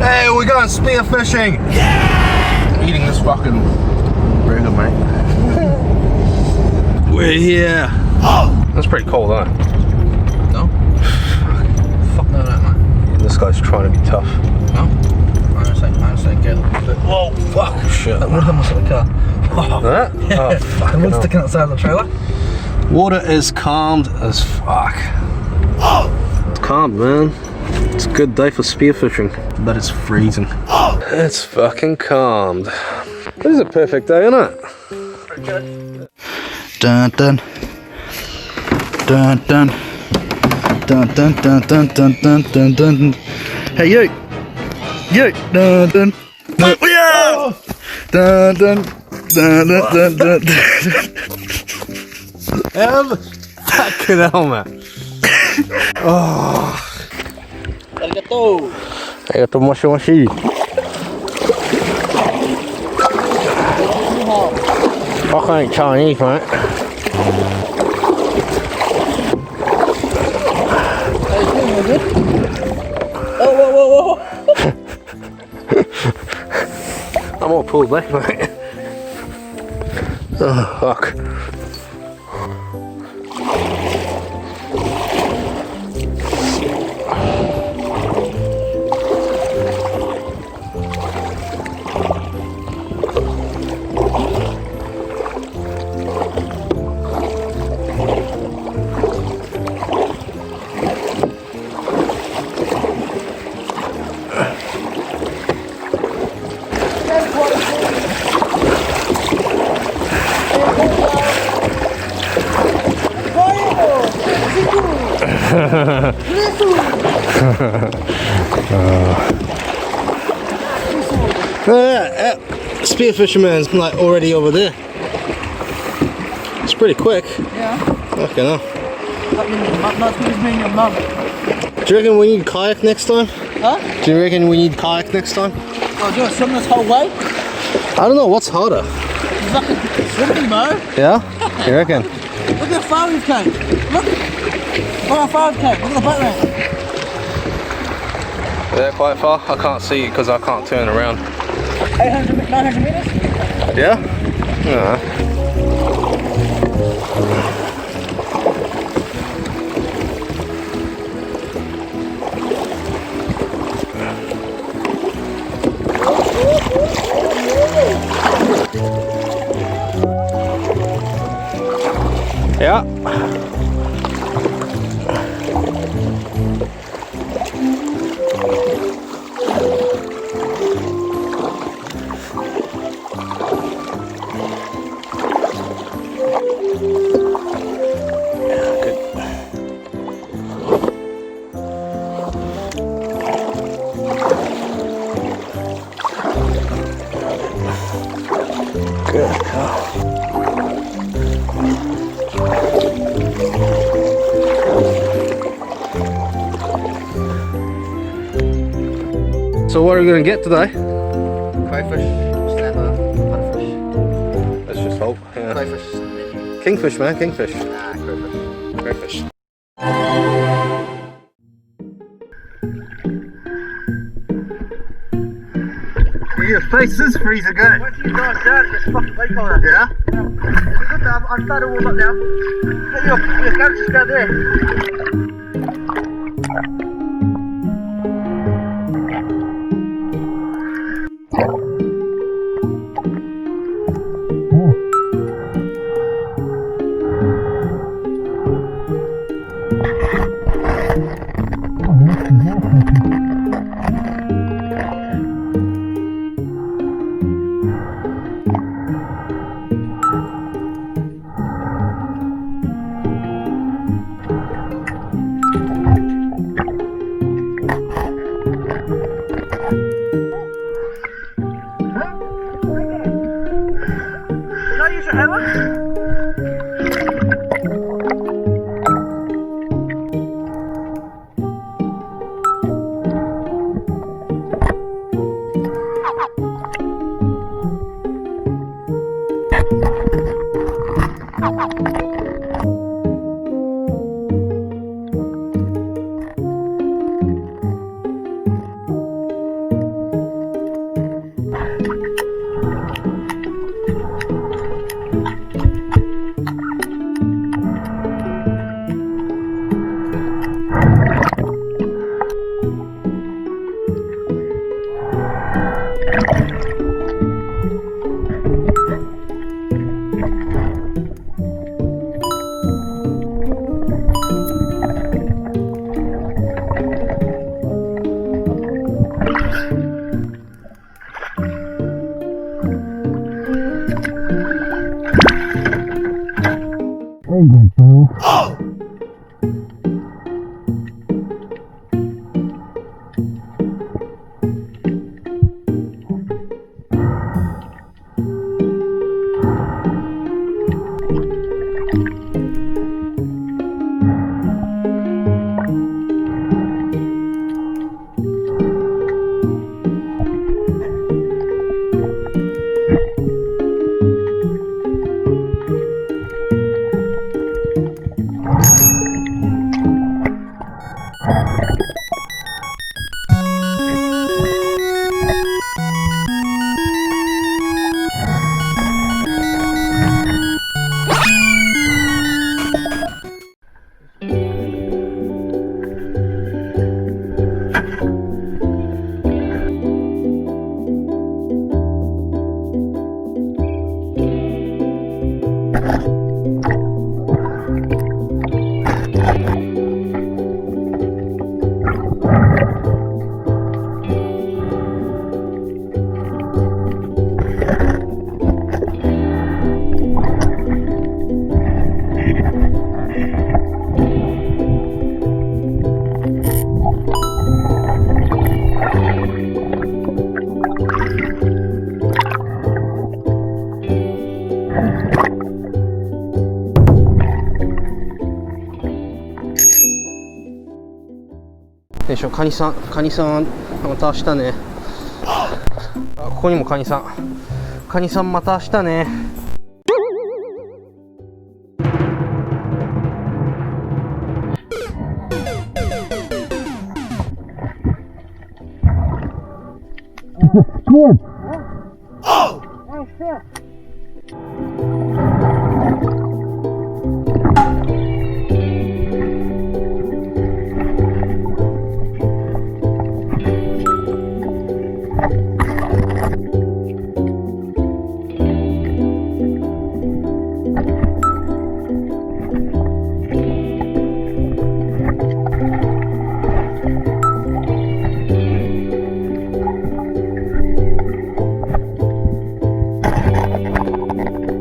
Hey, we're going spear fishing! Yeah! Eating this fucking burger, mate. We're here. Oh! That's pretty cold, huh? No? Fuck no, mate. This guy's trying to be tough. No? I understand, get a little bit. Whoa, fuck! Shit. That wood almost in the car. That? Yeah. Oh, fuck. The wood's sticking outside of the trailer. Water is calmed as fuck. Oh! It's calm, man. It's a good day for spearfishing, but it's freezing. Oh! It's fucking calmed. This is a perfect day, isn't it? Pretty good. Dun dun. Dun dun. Dun dun dun dun dun dun dun dun. Hey you! You! Dun dun. Dun. Yeah! Dun dun. Dun dun dun dun dun. Fucking hell, man. Oh. Arigato. Arigato moshi. Fuck, I ain't Chinese, mate. Whoa. I'm all pulled back, mate. Oh, fuck. Spear fisherman's like already over there. It's pretty quick. Yeah. Okay, no. Not as me and your mum. Do you reckon we need kayak next time? Huh? Do you reckon we need kayak next time? Oh, do you want to swim this whole way? I don't know, what's harder? Fucking swimming, bro. Yeah? You reckon? Look how far we've came. Look how far we've came. Look at the boat ramp. They're quite far. I can't see you because I can't turn around. 800, 900 meters? Yeah? Yeah. Yeah. So what are we going to get today? Crayfish, snapper, pufferfish. Let's just hope. Yeah. Crayfish. Kingfish, man, kingfish. Nah, crayfish. Crayfish. Your face is freezing good. Once you guys down, it's fucking late on that. Yeah? I'm starting to warm up now. Get your guns just go there. Can I use your hammer? しょう。カニさんまた明日ね。ここにもカニさんまた明日ね。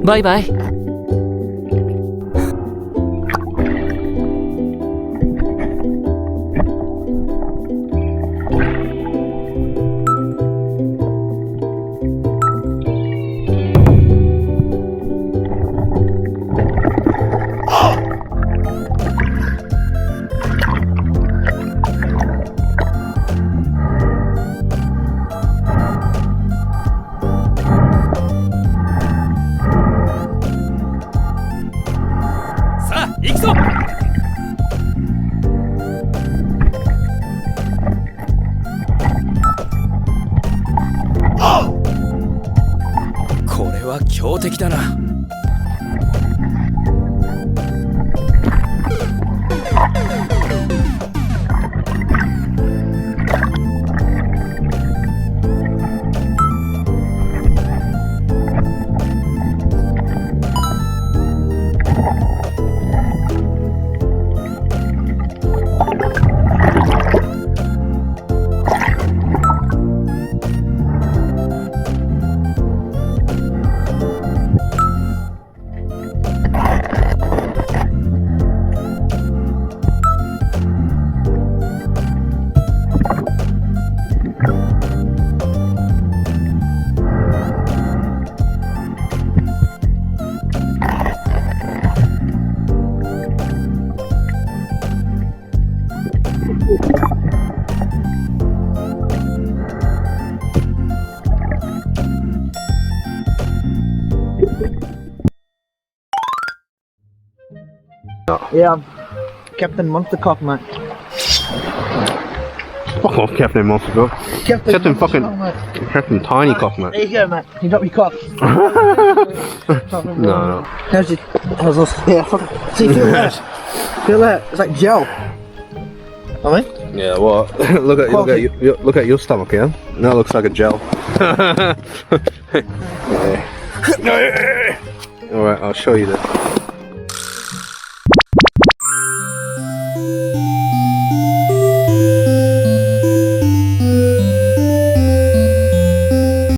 バイバイ。行くぞ。これは強敵だな。Yeah, Captain Monstercock, mate. Fuck off, Captain Monster Cock. Captain fucking Captain Tiny Cock, mate. There you go, mate. You drop your cock. No. How's this? Yeah, see, feel that? Feel that? It's like gel. I mean? Yeah, well, look at your stomach, yeah. That looks like a gel. Yeah. All right, I'll show you that.